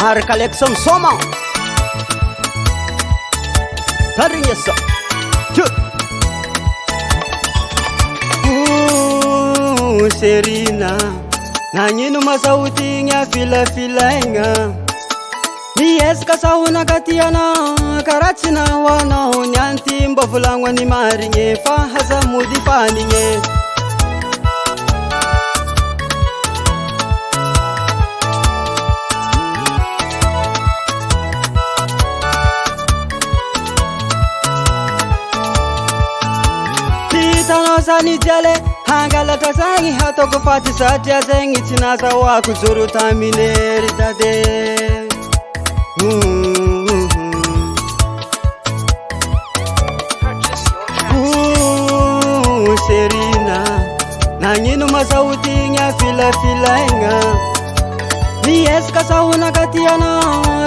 Markalek Soma Tarinyesa Serina Nanyino masauti nya fila-filainga Nieska sauna katiana Karatina wana unyanti Mbofulangwa ni marinye Fahasa mudi paninye Sani jale hangala tasangi hato kufati satya zengi chinaza wa kuzuru tamineri tade Serina nanyinu masauti nya fila-filainga Nieska sauna katiana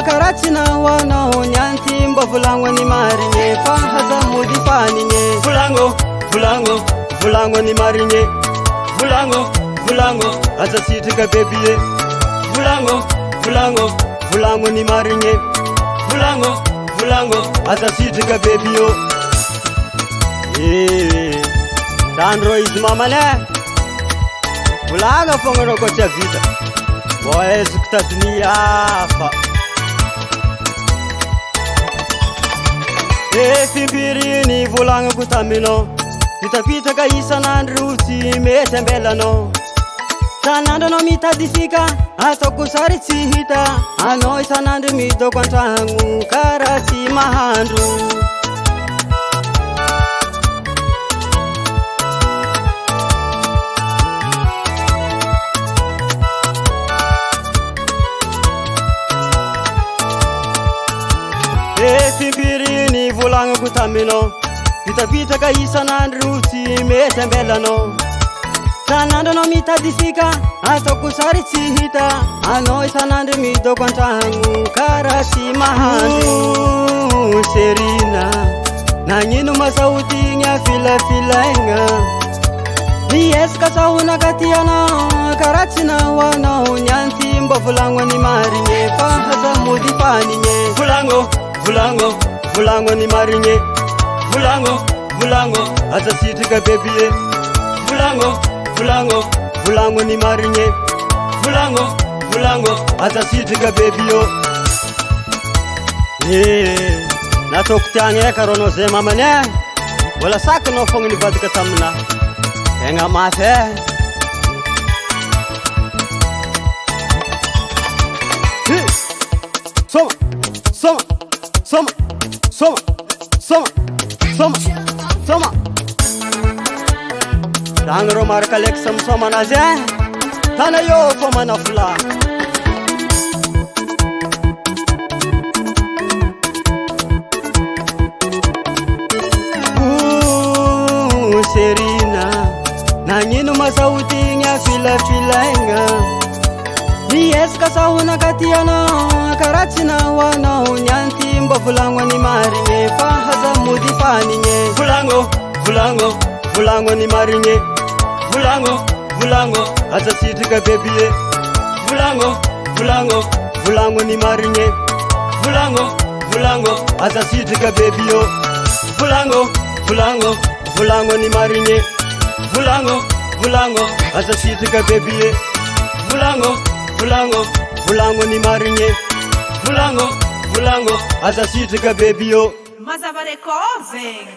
Karatina wana unyanti Mbofulangwa ni marinye Fahasa mudi paninye Fulango ni marinye Fulango Asa sitika bebie Fulango ni marinye Fulango Asa sitika bebio Dandro is mamane Fulaga fongero kocha vita Boye sukta dunia fa Fimbiri ni fulango kutamino Pita ka isa nandruti metembelano Sanando no mitadifika Ato kusari hita Ano isa nandu mito kwantangu Karasi mahandru Fimbiri ni fulango kutamino Pita ka isa nandruti metembelano Sanando no mitadifika Ato kusari hita Ano isa nandu mito kwantangu Karasi mahandu Serina Nanyinu masauti nya fila-filainga Nieska sauna katiana Karatina wana unyanti Mbofulangwa ni marinye Fahasa mudi paninye Fulango ni marinye Fulango Asa sitika bebie Fulango ni marinye Fulango Asa sitika bebio Natokutyange karono zema mane Wala saka no fongi ni badika tamna Enga mafe Soma Dangro Markalek Soma naze Tana yo foma na fula Serina Nanyinu masauti nya fila-filainga Nieska sauna katiana Karatina wana unyanti Mbofulangwa ni marinye Fahasa mudi paninye Fulango ni marinye Fulango Asa sitika bebie Fulango ni marinye Fulango Asa sitika bebio Fulango ni marinye Fulango Asa sitika bebie Fulango ni marinye Fulango Asa sitika bebio Mazava Recording